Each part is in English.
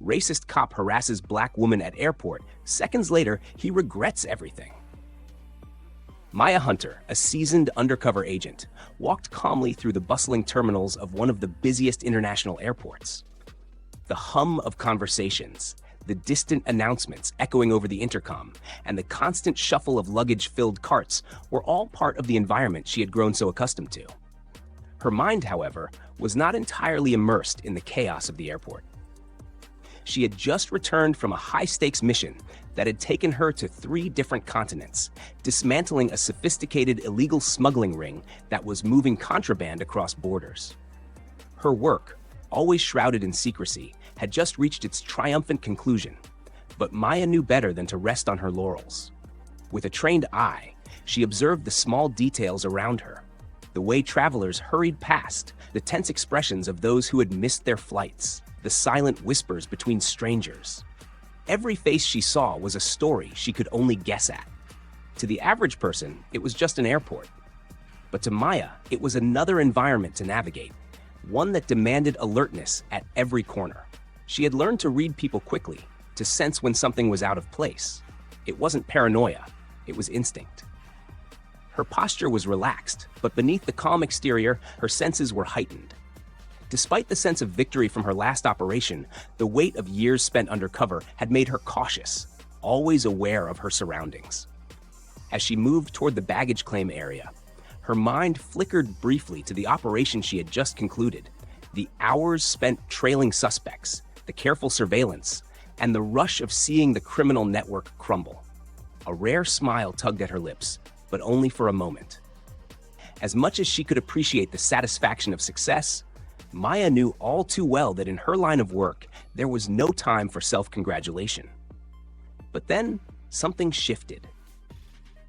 Racist cop harasses black woman at airport. Seconds later, he regrets everything. Maya Hunter, a seasoned undercover agent, walked calmly through the bustling terminals of one of the busiest international airports. The hum of conversations, the distant announcements echoing over the intercom, and the constant shuffle of luggage-filled carts were all part of the environment she had grown so accustomed to. Her mind, however, was not entirely immersed in the chaos of the airport. She had just returned from a high-stakes mission that had taken her to 3 different continents, dismantling a sophisticated illegal smuggling ring that was moving contraband across borders. Her work, always shrouded in secrecy, had just reached its triumphant conclusion, but Maya knew better than to rest on her laurels. With a trained eye, she observed the small details around her, the way travelers hurried past, the tense expressions of those who had missed their flights, the silent whispers between strangers. Every face she saw was a story she could only guess at. To the average person, it was just an airport. But to Maya, it was another environment to navigate, one that demanded alertness at every corner. She had learned to read people quickly, to sense when something was out of place. It wasn't paranoia, it was instinct. Her posture was relaxed, but beneath the calm exterior, her senses were heightened. Despite the sense of victory from her last operation, the weight of years spent undercover had made her cautious, always aware of her surroundings. As she moved toward the baggage claim area, her mind flickered briefly to the operation she had just concluded, the hours spent trailing suspects, the careful surveillance, and the rush of seeing the criminal network crumble. A rare smile tugged at her lips, but only for a moment. As much as she could appreciate the satisfaction of success, Maya knew all too well that in her line of work, there was no time for self-congratulation. But then, something shifted.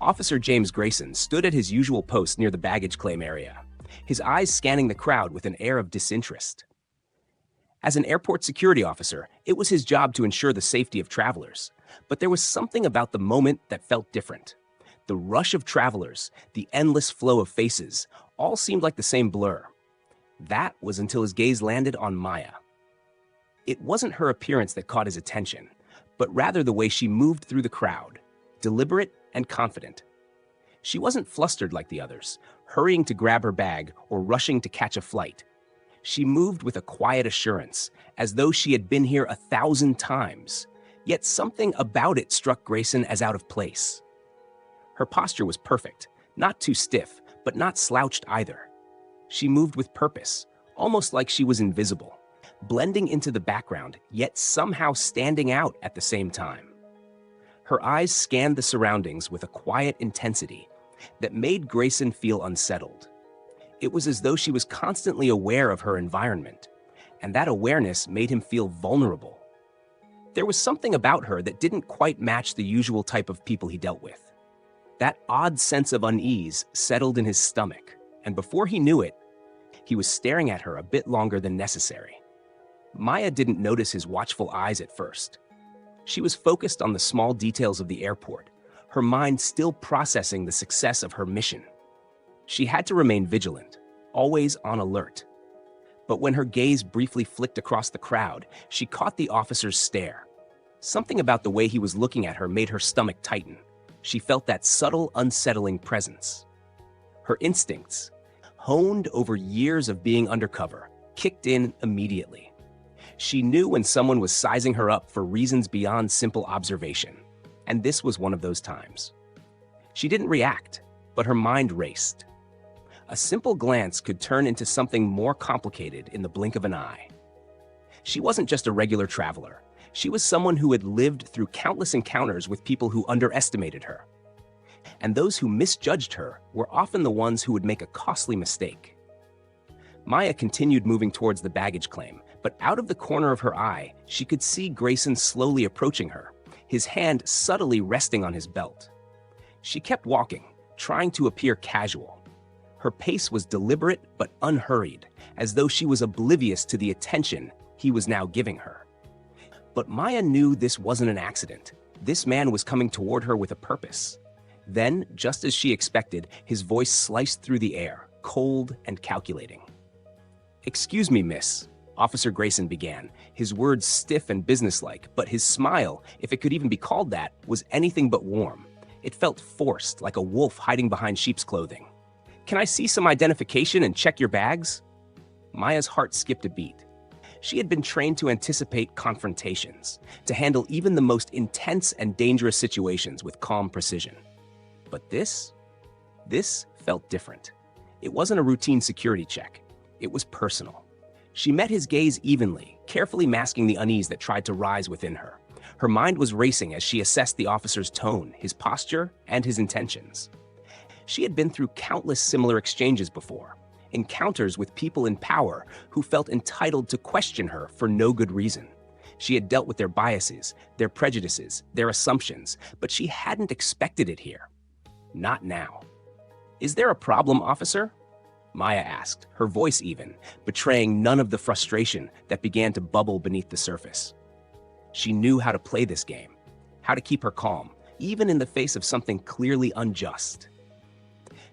Officer James Grayson stood at his usual post near the baggage claim area, his eyes scanning the crowd with an air of disinterest. As an airport security officer, it was his job to ensure the safety of travelers, but there was something about the moment that felt different. The rush of travelers, the endless flow of faces, all seemed like the same blur. That was until his gaze landed on Maya. It wasn't her appearance that caught his attention, but rather the way she moved through the crowd, deliberate and confident. She wasn't flustered like the others, hurrying to grab her bag or rushing to catch a flight. She moved with a quiet assurance, as though she had been here 1,000 times, yet something about it struck Grayson as out of place. Her posture was perfect, not too stiff, but not slouched either. She moved with purpose, almost like she was invisible, blending into the background, yet somehow standing out at the same time. Her eyes scanned the surroundings with a quiet intensity that made Grayson feel unsettled. It was as though she was constantly aware of her environment, and that awareness made him feel vulnerable. There was something about her that didn't quite match the usual type of people he dealt with. That odd sense of unease settled in his stomach, and before he knew it, he was staring at her a bit longer than necessary. Maya didn't notice his watchful eyes at first. She was focused on the small details of the airport, her mind still processing the success of her mission. She had to remain vigilant, always on alert. But when her gaze briefly flicked across the crowd, she caught the officer's stare. Something about the way he was looking at her made her stomach tighten. She felt that subtle, unsettling presence. Her instincts, honed over years of being undercover, kicked in immediately. She knew when someone was sizing her up for reasons beyond simple observation, and this was one of those times. She didn't react, but her mind raced. A simple glance could turn into something more complicated in the blink of an eye. She wasn't just a regular traveler. She was someone who had lived through countless encounters with people who underestimated her. And those who misjudged her were often the ones who would make a costly mistake. Maya continued moving towards the baggage claim, but out of the corner of her eye, she could see Grayson slowly approaching her, his hand subtly resting on his belt. She kept walking, trying to appear casual. Her pace was deliberate but unhurried, as though she was oblivious to the attention he was now giving her. But Maya knew this wasn't an accident. This man was coming toward her with a purpose. Then, just as she expected, his voice sliced through the air, cold and calculating. "Excuse me, miss," Officer Grayson began, his words stiff and businesslike, but his smile, if it could even be called that, was anything but warm. It felt forced, like a wolf hiding behind sheep's clothing. "Can I see some identification and check your bags?" Maya's heart skipped a beat. She had been trained to anticipate confrontations, to handle even the most intense and dangerous situations with calm precision. But this felt different. It wasn't a routine security check. It was personal. She met his gaze evenly, carefully masking the unease that tried to rise within her. Her mind was racing as she assessed the officer's tone, his posture, and his intentions. She had been through countless similar exchanges before, encounters with people in power who felt entitled to question her for no good reason. She had dealt with their biases, their prejudices, their assumptions, but she hadn't expected it here. Not now. "Is there a problem, officer?" Maya asked, her voice even, betraying none of the frustration that began to bubble beneath the surface. She knew how to play this game, how to keep her calm, even in the face of something clearly unjust.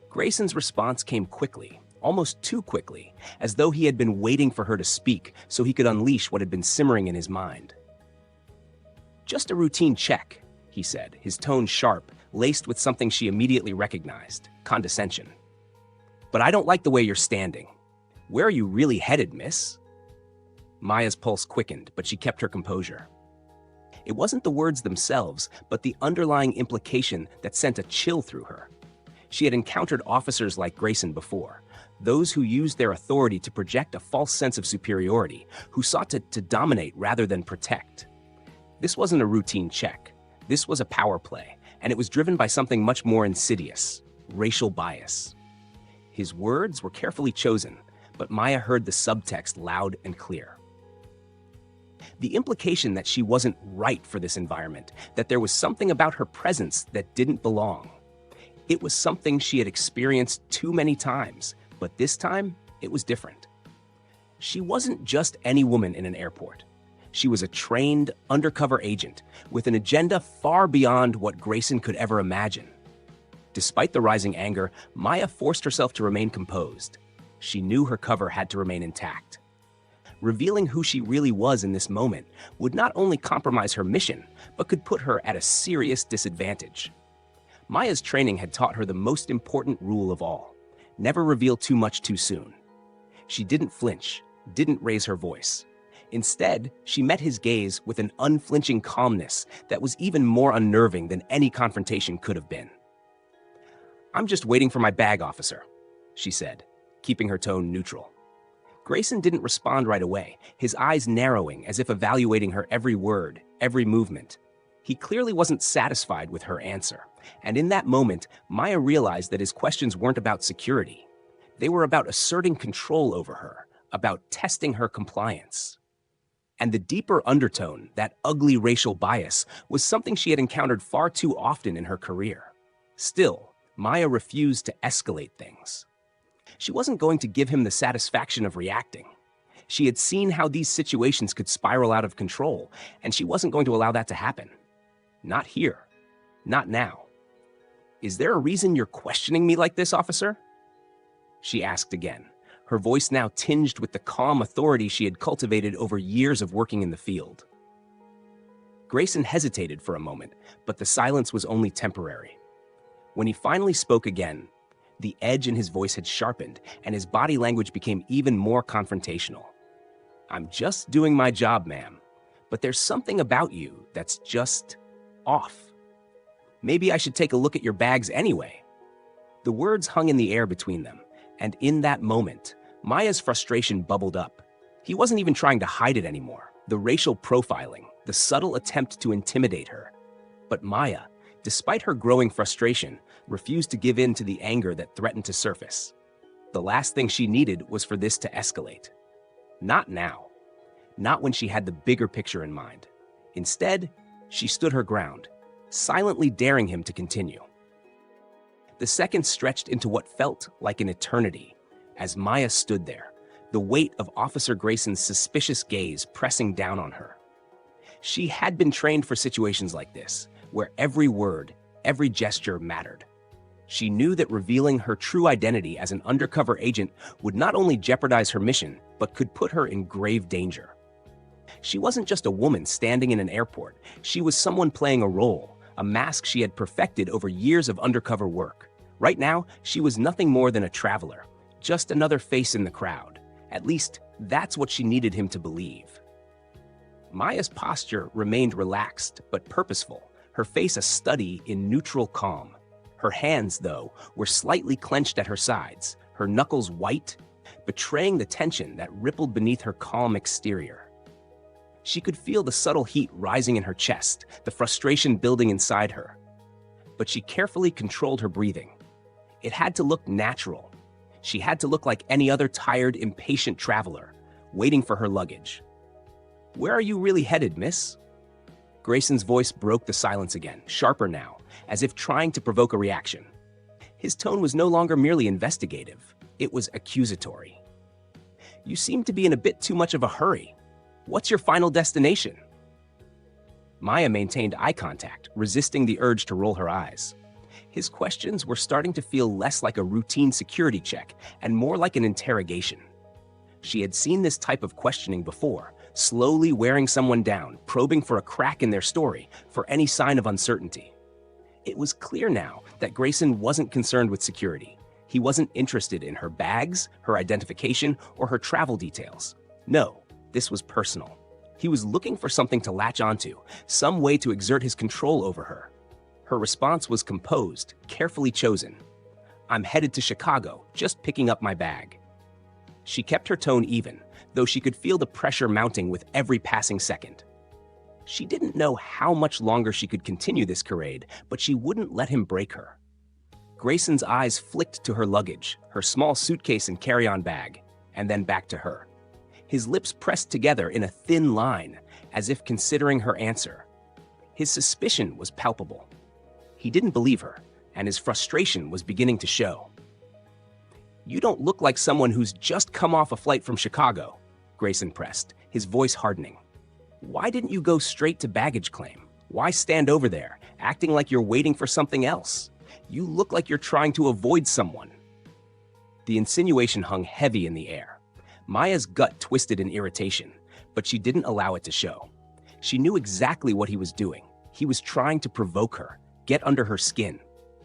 Grayson's response came quickly, almost too quickly, as though he had been waiting for her to speak so he could unleash what had been simmering in his mind. "Just a routine check," he said, his tone sharp, laced with something she immediately recognized: condescension. "But I don't like the way you're standing. Where are you really headed, miss?" Maya's pulse quickened, but she kept her composure. It wasn't the words themselves, but the underlying implication that sent a chill through her. She had encountered officers like Grayson before, those who used their authority to project a false sense of superiority, who sought to dominate rather than protect. This wasn't a routine check. This was a power play, and it was driven by something much more insidious: racial bias. His words were carefully chosen, but Maya heard the subtext loud and clear. The implication that she wasn't right for this environment, that there was something about her presence that didn't belong. It was something she had experienced too many times, but this time, it was different. She wasn't just any woman in an airport. She was a trained, undercover agent with an agenda far beyond what Grayson could ever imagine. Despite the rising anger, Maya forced herself to remain composed. She knew her cover had to remain intact. Revealing who she really was in this moment would not only compromise her mission, but could put her at a serious disadvantage. Maya's training had taught her the most important rule of all: never reveal too much too soon. She didn't flinch, didn't raise her voice. Instead, she met his gaze with an unflinching calmness that was even more unnerving than any confrontation could have been. "I'm just waiting for my bag, officer," she said, keeping her tone neutral. Grayson didn't respond right away, his eyes narrowing as if evaluating her every word, every movement. He clearly wasn't satisfied with her answer, and in that moment, Maya realized that his questions weren't about security. They were about asserting control over her, about testing her compliance. And the deeper undertone, that ugly racial bias, was something she had encountered far too often in her career. Still, Maya refused to escalate things. She wasn't going to give him the satisfaction of reacting. She had seen how these situations could spiral out of control, and she wasn't going to allow that to happen. Not here. Not now. "Is there a reason you're questioning me like this, officer?" she asked again, her voice now tinged with the calm authority she had cultivated over years of working in the field. Grayson hesitated for a moment, but the silence was only temporary. When he finally spoke again, the edge in his voice had sharpened, and his body language became even more confrontational. "I'm just doing my job, ma'am, but there's something about you that's just off. Maybe I should take a look at your bags anyway." The words hung in the air between them, and in that moment, Maya's frustration bubbled up. He wasn't even trying to hide it anymore, the racial profiling, the subtle attempt to intimidate her. But Maya, despite her growing frustration, refused to give in to the anger that threatened to surface. The last thing she needed was for this to escalate. Not now. Not when she had the bigger picture in mind. Instead, she stood her ground, silently daring him to continue. The seconds stretched into what felt like an eternity as Maya stood there, the weight of Officer Grayson's suspicious gaze pressing down on her. She had been trained for situations like this, where every word, every gesture mattered. She knew that revealing her true identity as an undercover agent would not only jeopardize her mission, but could put her in grave danger. She wasn't just a woman standing in an airport. She was someone playing a role, a mask she had perfected over years of undercover work. Right now, she was nothing more than a traveler, just another face in the crowd. At least, that's what she needed him to believe. Maya's posture remained relaxed but purposeful, her face a study in neutral calm. Her hands, though, were slightly clenched at her sides, her knuckles white, betraying the tension that rippled beneath her calm exterior. She could feel the subtle heat rising in her chest, the frustration building inside her. But she carefully controlled her breathing. It had to look natural. She had to look like any other tired, impatient traveler, waiting for her luggage. "Where are you really headed, miss?" Grayson's voice broke the silence again, sharper now, as if trying to provoke a reaction. His tone was no longer merely investigative, it was accusatory. "You seem to be in a bit too much of a hurry. What's your final destination?" Maya maintained eye contact, resisting the urge to roll her eyes. His questions were starting to feel less like a routine security check and more like an interrogation. She had seen this type of questioning before, slowly wearing someone down, probing for a crack in their story, for any sign of uncertainty. It was clear now that Grayson wasn't concerned with security. He wasn't interested in her bags, her identification, or her travel details. No, this was personal. He was looking for something to latch onto, some way to exert his control over her. Her response was composed, carefully chosen. "I'm headed to Chicago, just picking up my bag." She kept her tone even, though she could feel the pressure mounting with every passing second. She didn't know how much longer she could continue this charade, but she wouldn't let him break her. Grayson's eyes flicked to her luggage, her small suitcase and carry-on bag, and then back to her. His lips pressed together in a thin line, as if considering her answer. His suspicion was palpable. He didn't believe her, and his frustration was beginning to show. "You don't look like someone who's just come off a flight from Chicago," Grayson pressed, his voice hardening. "Why didn't you go straight to baggage claim? Why stand over there, acting like you're waiting for something else? You look like you're trying to avoid someone." The insinuation hung heavy in the air. Maya's gut twisted in irritation, but she didn't allow it to show. She knew exactly what he was doing. He was trying to provoke her, get under her skin.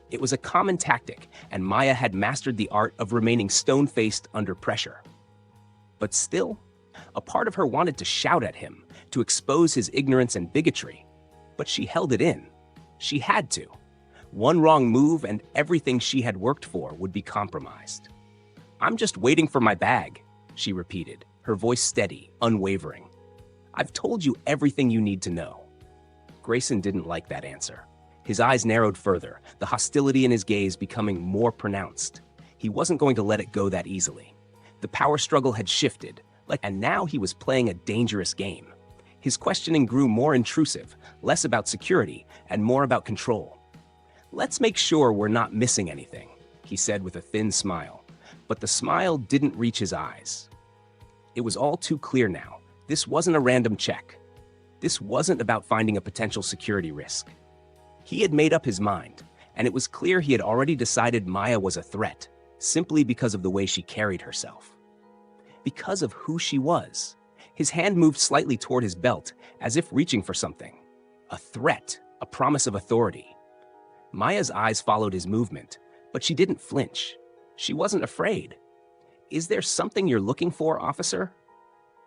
It was a common tactic, and Maya had mastered the art of remaining stone-faced under pressure. But still, a part of her wanted to shout at him, to expose his ignorance and bigotry. But she held it in. She had to. One wrong move and everything she had worked for would be compromised. "I'm just waiting for my bag," she repeated, her voice steady, unwavering. "I've told you everything you need to know." Grayson didn't like that answer. His eyes narrowed further, the hostility in his gaze becoming more pronounced. He wasn't going to let it go that easily. The power struggle had shifted, and now he was playing a dangerous game. His questioning grew more intrusive, less about security and more about control. "Let's make sure we're not missing anything," he said with a thin smile. But the smile didn't reach his eyes. It was all too clear now. This wasn't a random check. This wasn't about finding a potential security risk. He had made up his mind, and it was clear he had already decided Maya was a threat, simply because of the way she carried herself. Because of who she was. His hand moved slightly toward his belt, as if reaching for something. A threat, a promise of authority. Maya's eyes followed his movement, but she didn't flinch. She wasn't afraid. "Is there something you're looking for, officer?"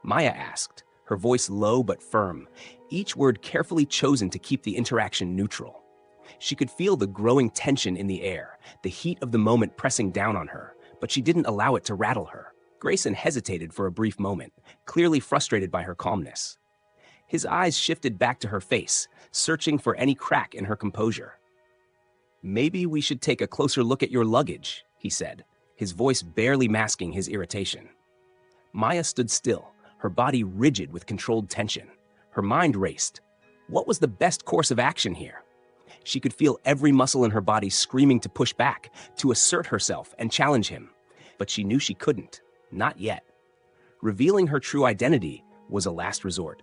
Maya asked, her voice low but firm, each word carefully chosen to keep the interaction neutral. She could feel the growing tension in the air, the heat of the moment pressing down on her, but she didn't allow it to rattle her. Grayson hesitated for a brief moment, clearly frustrated by her calmness. His eyes shifted back to her face, searching for any crack in her composure. "Maybe we should take a closer look at your luggage," he said, his voice barely masking his irritation. Maya stood still, her body rigid with controlled tension. Her mind raced. What was the best course of action here? She could feel every muscle in her body screaming to push back, to assert herself and challenge him. But she knew she couldn't. Not yet. Revealing her true identity was a last resort.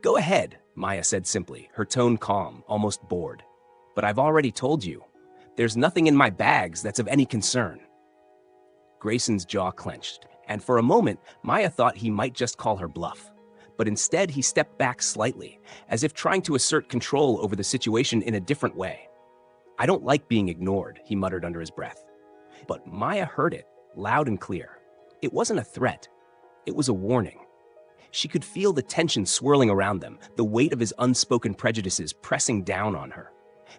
"Go ahead," Maya said simply, her tone calm, almost bored. "But I've already told you. There's nothing in my bags that's of any concern. Grayson's jaw clenched, and for a moment, Maya thought he might just call her bluff. But instead, he stepped back slightly, as if trying to assert control over the situation in a different way. I don't like being ignored, he muttered under his breath. But Maya heard it, loud and clear. It wasn't a threat. It was a warning. She could feel the tension swirling around them, the weight of his unspoken prejudices pressing down on her.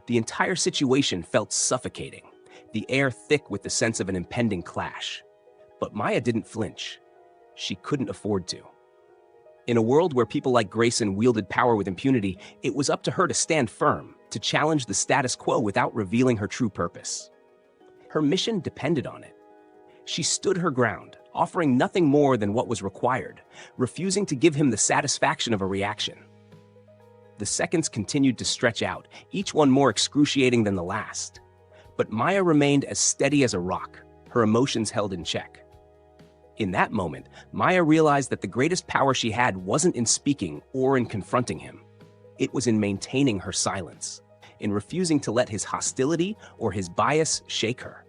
The entire situation felt suffocating, the air thick with the sense of an impending clash. But Maya didn't flinch. She couldn't afford to. In a world where people like Grayson wielded power with impunity, it was up to her to stand firm, to challenge the status quo without revealing her true purpose. Her mission depended on it. She stood her ground, offering nothing more than what was required, refusing to give him the satisfaction of a reaction. The seconds continued to stretch out, each one more excruciating than the last. But Maya remained as steady as a rock, her emotions held in check. In that moment, Maya realized that the greatest power she had wasn't in speaking or in confronting him. It was in maintaining her silence, in refusing to let his hostility or his bias shake her.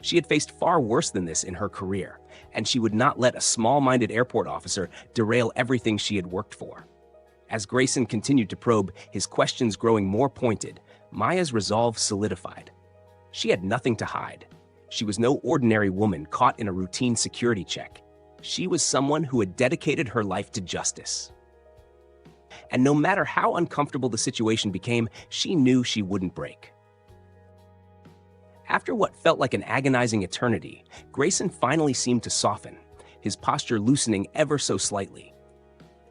She had faced far worse than this in her career, and she would not let a small-minded airport officer derail everything she had worked for. As Grayson continued to probe, his questions growing more pointed, Maya's resolve solidified. She had nothing to hide. She was no ordinary woman caught in a routine security check. She was someone who had dedicated her life to justice. And no matter how uncomfortable the situation became, she knew she wouldn't break. After what felt like an agonizing eternity, Grayson finally seemed to soften, his posture loosening ever so slightly.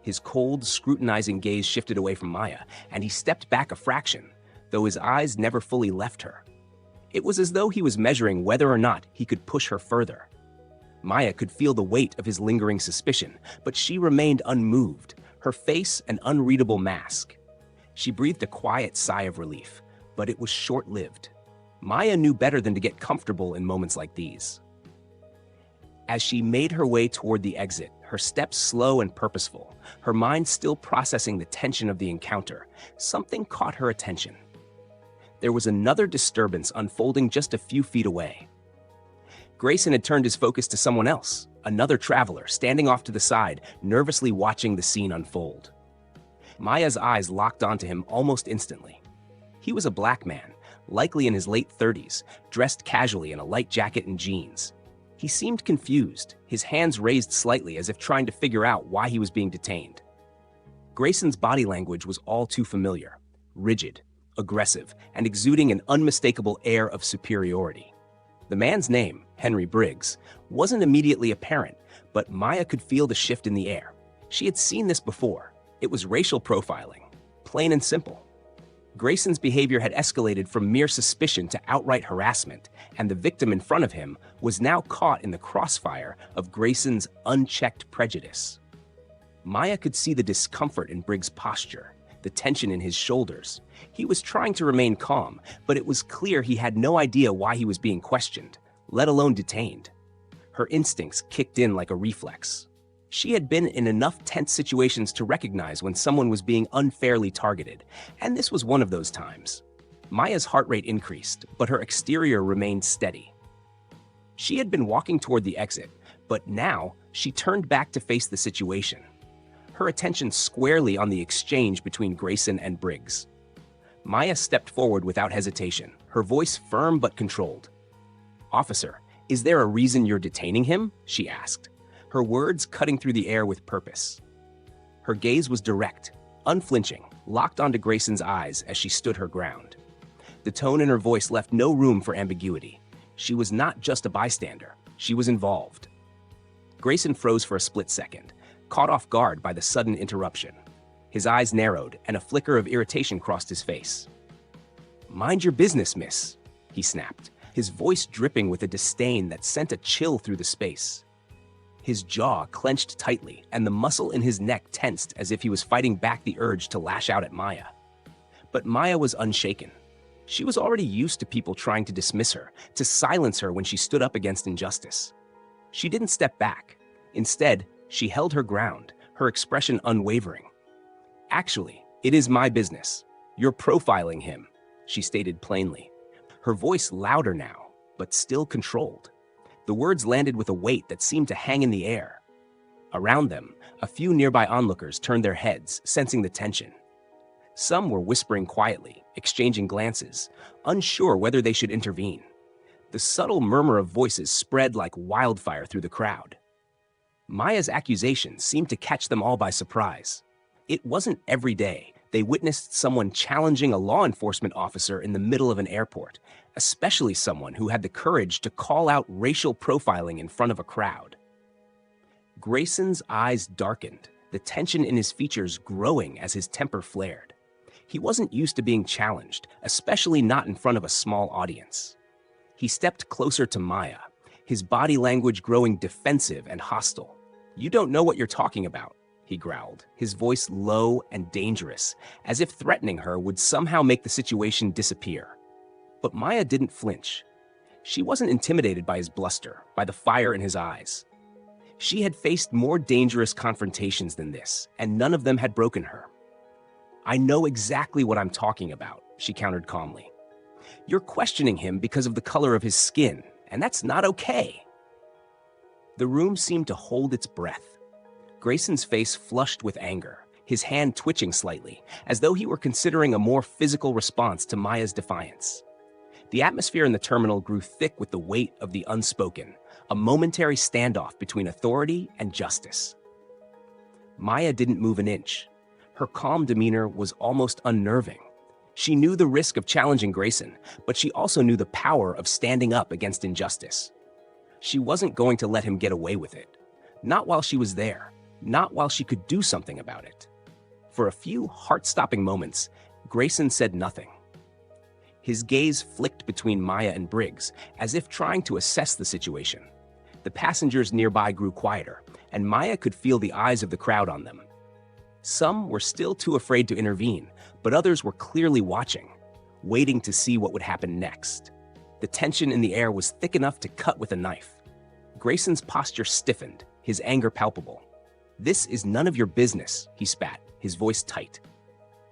His cold, scrutinizing gaze shifted away from Maya, and he stepped back a fraction, though his eyes never fully left her. It was as though he was measuring whether or not he could push her further. Maya could feel the weight of his lingering suspicion, but she remained unmoved, her face an unreadable mask. She breathed a quiet sigh of relief, but it was short-lived. Maya knew better than to get comfortable in moments like these. As she made her way toward the exit, her steps slow and purposeful, her mind still processing the tension of the encounter, something caught her attention. There was another disturbance unfolding just a few feet away. Grayson had turned his focus to someone else, another traveler, standing off to the side, nervously watching the scene unfold. Maya's eyes locked onto him almost instantly. He was a black man, likely in his late 30s, dressed casually in a light jacket and jeans. He seemed confused, his hands raised slightly as if trying to figure out why he was being detained. Grayson's body language was all too familiar, rigid, aggressive, and exuding an unmistakable air of superiority. The man's name, Henry Briggs, wasn't immediately apparent, but Maya could feel the shift in the air. She had seen this before. It was racial profiling, plain and simple. Grayson's behavior had escalated from mere suspicion to outright harassment, and the victim in front of him was now caught in the crossfire of Grayson's unchecked prejudice. Maya could see the discomfort in Briggs' posture, the tension in his shoulders. He was trying to remain calm, but it was clear he had no idea why he was being questioned, let alone detained. Her instincts kicked in like a reflex. She had been in enough tense situations to recognize when someone was being unfairly targeted, and this was one of those times. Maya's heart rate increased, but her exterior remained steady. She had been walking toward the exit, but now she turned back to face the situation, her attention squarely on the exchange between Grayson and Briggs. Maya stepped forward without hesitation, her voice firm but controlled. "Officer, is there a reason you're detaining him?" she asked, her words cutting through the air with purpose. Her gaze was direct, unflinching, locked onto Grayson's eyes as she stood her ground. The tone in her voice left no room for ambiguity. She was not just a bystander, she was involved. Grayson froze for a split second, caught off guard by the sudden interruption. His eyes narrowed, and a flicker of irritation crossed his face. "Mind your business, miss," he snapped, his voice dripping with a disdain that sent a chill through the space. His jaw clenched tightly, and the muscle in his neck tensed as if he was fighting back the urge to lash out at Maya. But Maya was unshaken. She was already used to people trying to dismiss her, to silence her when she stood up against injustice. She didn't step back. Instead, she held her ground, her expression unwavering. "Actually, it is my business. You're profiling him," she stated plainly. her voice louder now, but still controlled. The words landed with a weight that seemed to hang in the air. Around them, a few nearby onlookers turned their heads, sensing the tension. Some were whispering quietly, exchanging glances, unsure whether they should intervene. The subtle murmur of voices spread like wildfire through the crowd. Maya's accusation seemed to catch them all by surprise. It wasn't every day they witnessed someone challenging a law enforcement officer in the middle of an airport, especially someone who had the courage to call out racial profiling in front of a crowd. Grayson's eyes darkened, the tension in his features growing as his temper flared. He wasn't used to being challenged, especially not in front of a small audience. He stepped closer to Maya, his body language growing defensive and hostile. "You don't know what you're talking about," he growled, his voice low and dangerous, as if threatening her would somehow make the situation disappear. But Maya didn't flinch. She wasn't intimidated by his bluster, by the fire in his eyes. She had faced more dangerous confrontations than this, and none of them had broken her. "I know exactly what I'm talking about," she countered calmly. "You're questioning him because of the color of his skin, and that's not okay." The room seemed to hold its breath. Grayson's face flushed with anger, his hand twitching slightly, as though he were considering a more physical response to Maya's defiance. The atmosphere in the terminal grew thick with the weight of the unspoken, a momentary standoff between authority and justice. Maya didn't move an inch. Her calm demeanor was almost unnerving. She knew the risk of challenging Grayson, but she also knew the power of standing up against injustice. She wasn't going to let him get away with it. Not while she was there. Not while she could do something about it. For a few heart-stopping moments, Grayson said nothing. His gaze flicked between Maya and Briggs, as if trying to assess the situation. The passengers nearby grew quieter, and Maya could feel the eyes of the crowd on them. Some were still too afraid to intervene, but others were clearly watching, waiting to see what would happen next. The tension in the air was thick enough to cut with a knife. Grayson's posture stiffened, his anger palpable. "This is none of your business," he spat, his voice tight.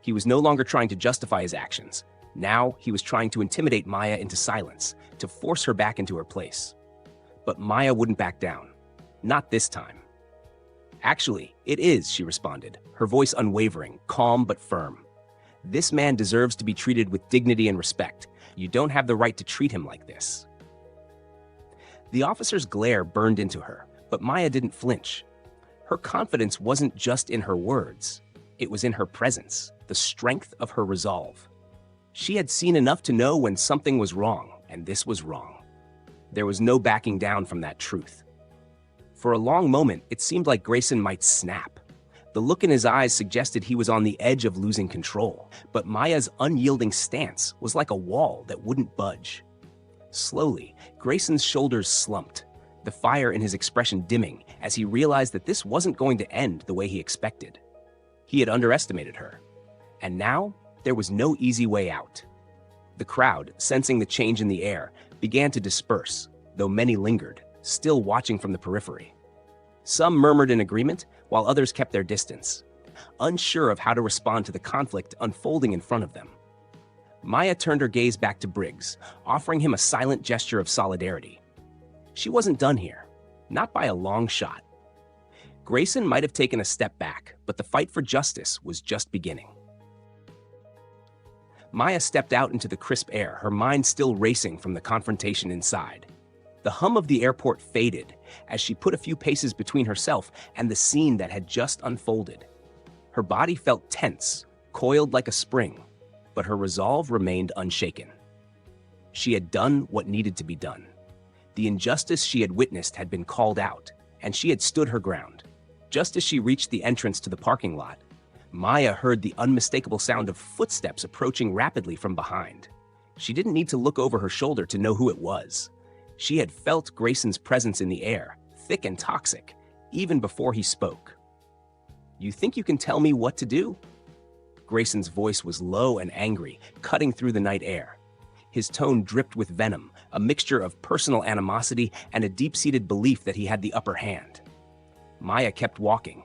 He was no longer trying to justify his actions. Now he was trying to intimidate Maya into silence, to force her back into her place. But Maya wouldn't back down. Not this time. "Actually, it is," she responded, her voice unwavering, calm but firm. "This man deserves to be treated with dignity and respect. You don't have the right to treat him like this." The officer's glare burned into her, but Maya didn't flinch. Her confidence wasn't just in her words. It was in her presence, the strength of her resolve. She had seen enough to know when something was wrong, and this was wrong. There was no backing down from that truth. For a long moment, it seemed like Grayson might snap. The look in his eyes suggested he was on the edge of losing control, but Maya's unyielding stance was like a wall that wouldn't budge. Slowly, Grayson's shoulders slumped, the fire in his expression dimming as he realized that this wasn't going to end the way he expected. He had underestimated her, and now there was no easy way out. The crowd, sensing the change in the air, began to disperse, though many lingered, still watching from the periphery. Some murmured in agreement, while others kept their distance, unsure of how to respond to the conflict unfolding in front of them. Maya turned her gaze back to Briggs, offering him a silent gesture of solidarity. She wasn't done here, not by a long shot. Grayson might have taken a step back, but the fight for justice was just beginning. Maya stepped out into the crisp air, her mind still racing from the confrontation inside. The hum of the airport faded as she put a few paces between herself and the scene that had just unfolded. Her body felt tense, coiled like a spring, but her resolve remained unshaken. She had done what needed to be done. The injustice she had witnessed had been called out, and she had stood her ground. Just as she reached the entrance to the parking lot, Maya heard the unmistakable sound of footsteps approaching rapidly from behind. She didn't need to look over her shoulder to know who it was. She had felt Grayson's presence in the air, thick and toxic, even before he spoke. "You think you can tell me what to do?" Grayson's voice was low and angry, cutting through the night air. His tone dripped with venom, a mixture of personal animosity and a deep-seated belief that he had the upper hand. Maya kept walking,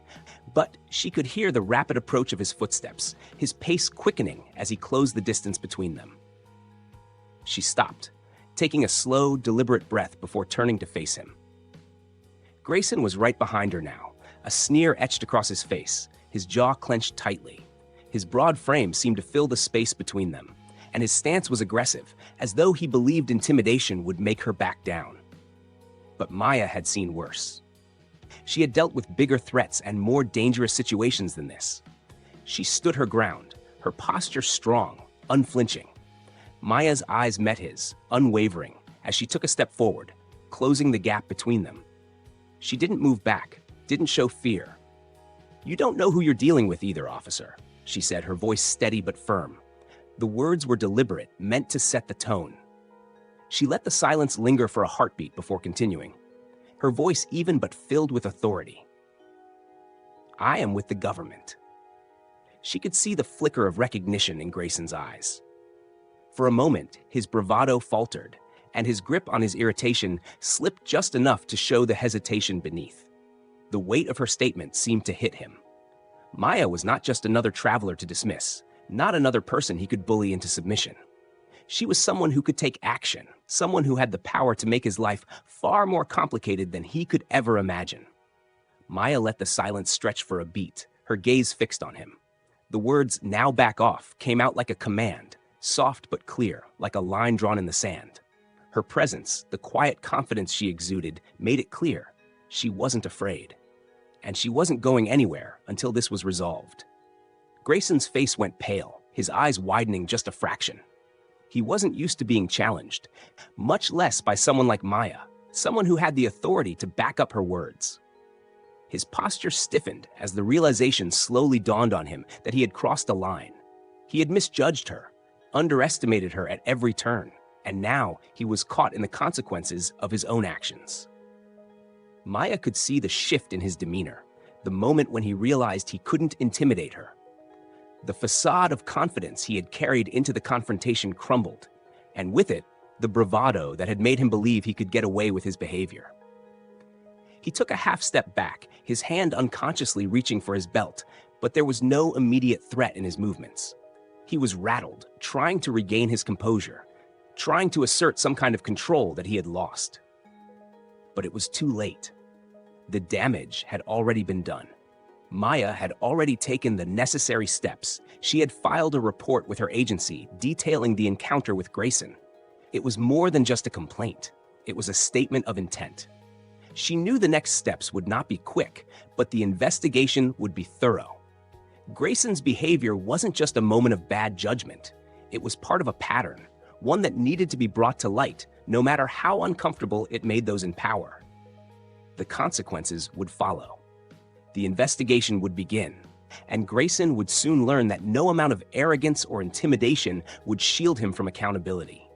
but she could hear the rapid approach of his footsteps, his pace quickening as he closed the distance between them. She stopped, taking a slow, deliberate breath before turning to face him. Grayson was right behind her now, a sneer etched across his face, his jaw clenched tightly. His broad frame seemed to fill the space between them, and his stance was aggressive, as though he believed intimidation would make her back down. But Maya had seen worse. She had dealt with bigger threats and more dangerous situations than this. She stood her ground, her posture strong, unflinching. Maya's eyes met his, unwavering, as she took a step forward, closing the gap between them. She didn't move back, didn't show fear. "You don't know who you're dealing with either, officer," she said, her voice steady but firm. The words were deliberate, meant to set the tone. She let the silence linger for a heartbeat before continuing, her voice even but filled with authority. "I am with the government." She could see the flicker of recognition in Grayson's eyes. For a moment, his bravado faltered, and his grip on his irritation slipped just enough to show the hesitation beneath. The weight of her statement seemed to hit him. Maya was not just another traveler to dismiss, not another person he could bully into submission. She was someone who could take action, someone who had the power to make his life far more complicated than he could ever imagine. Maya let the silence stretch for a beat, her gaze fixed on him. The words, "Now back off," came out like a command, soft but clear, like a line drawn in the sand. Her presence, the quiet confidence she exuded, made it clear she wasn't afraid. And she wasn't going anywhere until this was resolved. Grayson's face went pale, his eyes widening just a fraction. He wasn't used to being challenged, much less by someone like Maya, someone who had the authority to back up her words. His posture stiffened as the realization slowly dawned on him that he had crossed a line. He had misjudged her, underestimated her at every turn, and now he was caught in the consequences of his own actions. Maya could see the shift in his demeanor, the moment when he realized he couldn't intimidate her. The facade of confidence he had carried into the confrontation crumbled, and with it, the bravado that had made him believe he could get away with his behavior. He took a half step back, his hand unconsciously reaching for his belt, but there was no immediate threat in his movements. He was rattled, trying to regain his composure, trying to assert some kind of control that he had lost. But it was too late. The damage had already been done. Maya had already taken the necessary steps. She had filed a report with her agency detailing the encounter with Grayson. It was more than just a complaint. It was a statement of intent. She knew the next steps would not be quick, but the investigation would be thorough. Grayson's behavior wasn't just a moment of bad judgment. It was part of a pattern, one that needed to be brought to light, no matter how uncomfortable it made those in power. The consequences would follow. The investigation would begin, and Grayson would soon learn that no amount of arrogance or intimidation would shield him from accountability.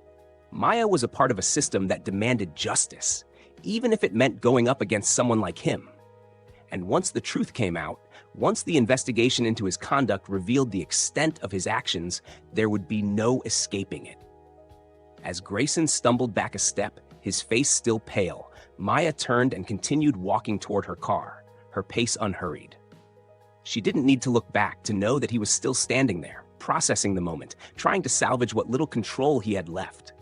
Maya was a part of a system that demanded justice, even if it meant going up against someone like him. And once the truth came out, once the investigation into his conduct revealed the extent of his actions, there would be no escaping it. As Grayson stumbled back a step, his face still pale, Maya turned and continued walking toward her car, her pace unhurried. She didn't need to look back to know that he was still standing there, processing the moment, trying to salvage what little control he had left.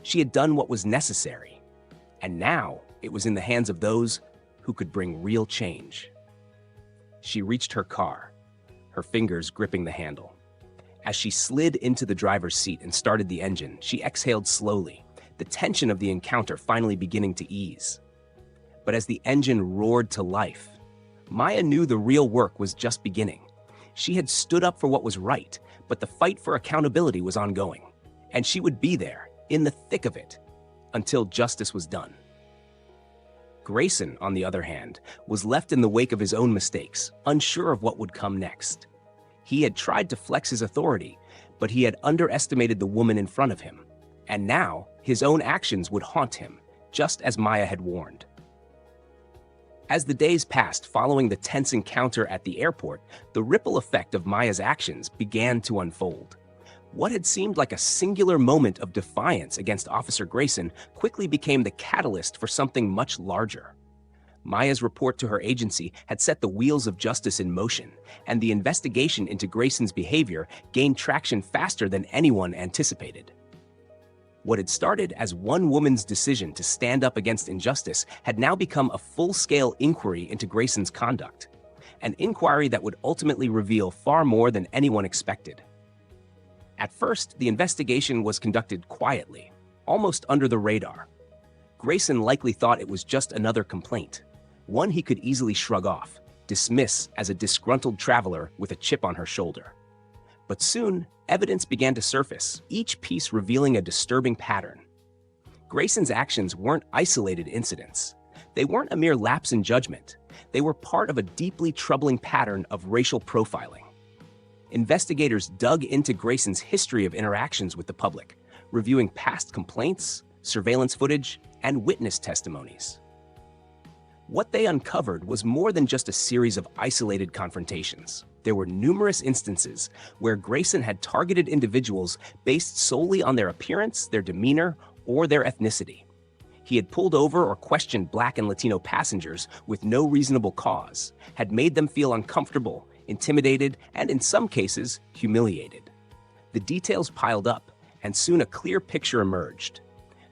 She had done what was necessary, and now it was in the hands of those who could bring real change. She reached her car, her fingers gripping the handle. As she slid into the driver's seat and started the engine, she exhaled slowly, the tension of the encounter finally beginning to ease. But as the engine roared to life, Maya knew the real work was just beginning. She had stood up for what was right, but the fight for accountability was ongoing, and she would be there, in the thick of it, until justice was done. Grayson, on the other hand, was left in the wake of his own mistakes, unsure of what would come next. He had tried to flex his authority, but he had underestimated the woman in front of him, and now his own actions would haunt him, just as Maya had warned. As the days passed following the tense encounter at the airport, the ripple effect of Maya's actions began to unfold. What had seemed like a singular moment of defiance against Officer Grayson quickly became the catalyst for something much larger. Maya's report to her agency had set the wheels of justice in motion, and the investigation into Grayson's behavior gained traction faster than anyone anticipated. What had started as one woman's decision to stand up against injustice had now become a full-scale inquiry into Grayson's conduct, an inquiry that would ultimately reveal far more than anyone expected. At first, the investigation was conducted quietly, almost under the radar. Grayson likely thought it was just another complaint, one he could easily shrug off, dismiss as a disgruntled traveler with a chip on her shoulder. But soon, evidence began to surface, each piece revealing a disturbing pattern. Grayson's actions weren't isolated incidents. They weren't a mere lapse in judgment. They were part of a deeply troubling pattern of racial profiling. Investigators dug into Grayson's history of interactions with the public, reviewing past complaints, surveillance footage, and witness testimonies. What they uncovered was more than just a series of isolated confrontations. There were numerous instances where Grayson had targeted individuals based solely on their appearance, their demeanor, or their ethnicity. He had pulled over or questioned Black and Latino passengers with no reasonable cause, had made them feel uncomfortable, intimidated, and in some cases, humiliated. The details piled up, and soon a clear picture emerged.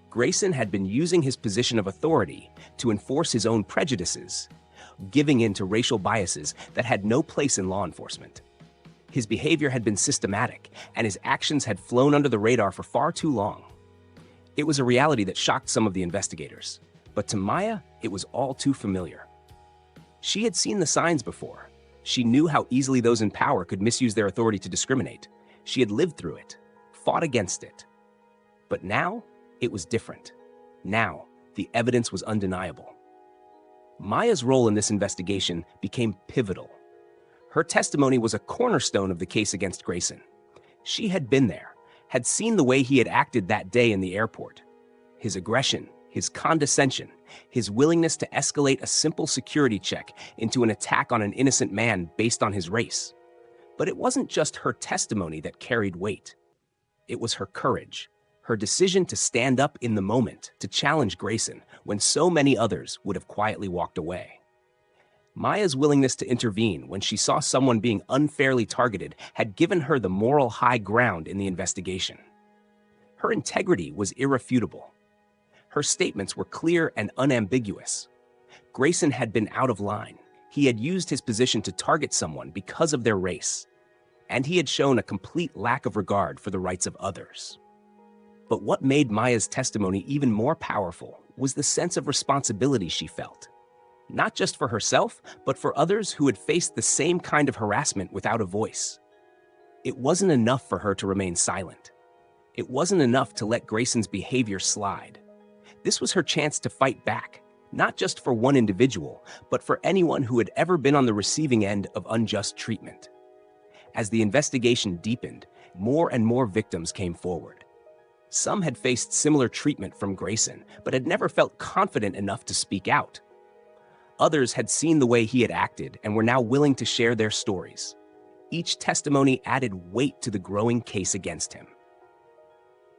Grayson had been using his position of authority to enforce his own prejudices, giving in to racial biases that had no place in law enforcement. His behavior had been systematic, and his actions had flown under the radar for far too long. It was a reality that shocked some of the investigators, but to Maya, it was all too familiar. She had seen the signs before. She knew how easily those in power could misuse their authority to discriminate. She had lived through it, fought against it. But now, it was different. Now, the evidence was undeniable. Maya's role in this investigation became pivotal. Her testimony was a cornerstone of the case against Grayson. She had been there, had seen the way he had acted that day in the airport. His aggression, his condescension, his willingness to escalate a simple security check into an attack on an innocent man based on his race. But it wasn't just her testimony that carried weight. It was her courage, her decision to stand up in the moment to challenge Grayson when so many others would have quietly walked away. Maya's willingness to intervene when she saw someone being unfairly targeted had given her the moral high ground in the investigation. Her integrity was irrefutable. Her statements were clear and unambiguous. Grayson had been out of line. He had used his position to target someone because of their race, and he had shown a complete lack of regard for the rights of others. But what made Maya's testimony even more powerful was the sense of responsibility she felt, not just for herself, but for others who had faced the same kind of harassment without a voice. It wasn't enough for her to remain silent. It wasn't enough to let Grayson's behavior slide. This was her chance to fight back, not just for one individual, but for anyone who had ever been on the receiving end of unjust treatment. As the investigation deepened, more and more victims came forward. Some had faced similar treatment from Grayson, but had never felt confident enough to speak out. Others had seen the way he had acted and were now willing to share their stories. Each testimony added weight to the growing case against him.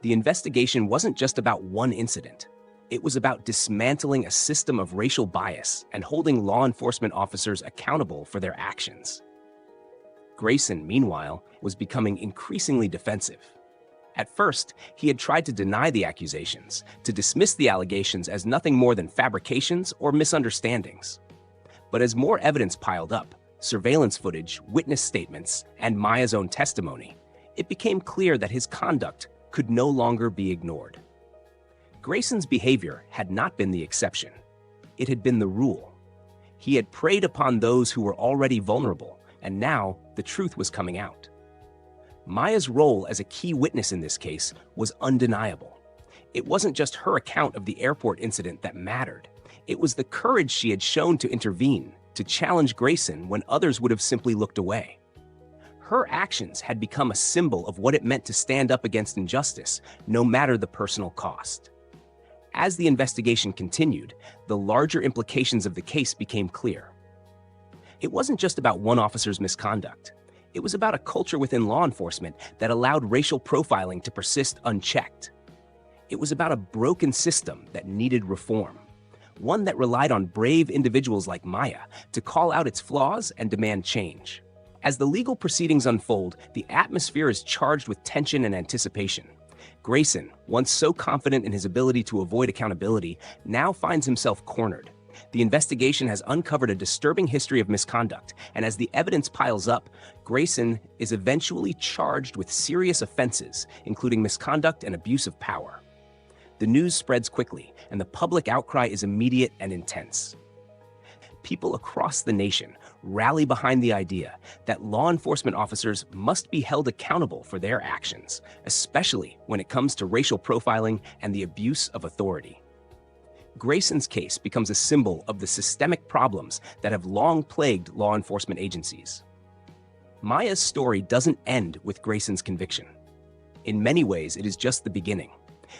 The investigation wasn't just about one incident. It was about dismantling a system of racial bias and holding law enforcement officers accountable for their actions. Grayson, meanwhile, was becoming increasingly defensive. At first, he had tried to deny the accusations, to dismiss the allegations as nothing more than fabrications or misunderstandings. But as more evidence piled up, surveillance footage, witness statements, and Maya's own testimony, it became clear that his conduct could no longer be ignored. Grayson's behavior had not been the exception. It had been the rule. He had preyed upon those who were already vulnerable, and now the truth was coming out. Maya's role as a key witness in this case was undeniable. It wasn't just her account of the airport incident that mattered. It was the courage she had shown to intervene, to challenge Grayson when others would have simply looked away. Her actions had become a symbol of what it meant to stand up against injustice, no matter the personal cost. As the investigation continued, the larger implications of the case became clear. It wasn't just about one officer's misconduct. It was about a culture within law enforcement that allowed racial profiling to persist unchecked. It was about a broken system that needed reform, one that relied on brave individuals like Maya to call out its flaws and demand change. As the legal proceedings unfold, the atmosphere is charged with tension and anticipation. Grayson, once so confident in his ability to avoid accountability, now finds himself cornered. The investigation has uncovered a disturbing history of misconduct, and as the evidence piles up, Grayson is eventually charged with serious offenses, including misconduct and abuse of power. The news spreads quickly, and the public outcry is immediate and intense. People across the nation rally behind the idea that law enforcement officers must be held accountable for their actions, especially when it comes to racial profiling and the abuse of authority. Grayson's case becomes a symbol of the systemic problems that have long plagued law enforcement agencies. Maya's story doesn't end with Grayson's conviction. In many ways, it is just the beginning.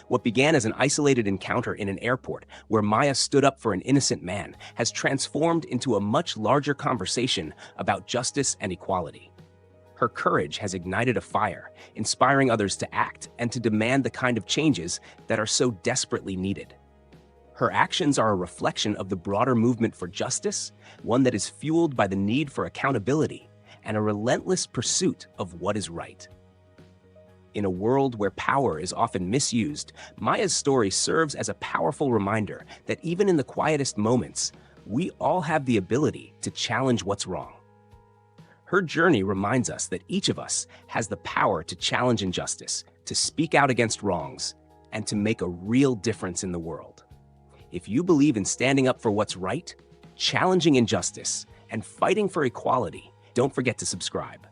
What began as an isolated encounter in an airport where Maya stood up for an innocent man has transformed into a much larger conversation about justice and equality. Her courage has ignited a fire, inspiring others to act and to demand the kind of changes that are so desperately needed. Her actions are a reflection of the broader movement for justice, one that is fueled by the need for accountability and a relentless pursuit of what is right. In a world where power is often misused, Maya's story serves as a powerful reminder that even in the quietest moments, we all have the ability to challenge what's wrong. Her journey reminds us that each of us has the power to challenge injustice, to speak out against wrongs, and to make a real difference in the world. If you believe in standing up for what's right, challenging injustice, and fighting for equality, don't forget to subscribe.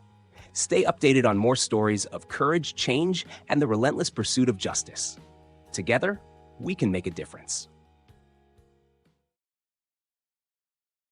Stay updated on more stories of courage, change, and the relentless pursuit of justice. Together, we can make a difference.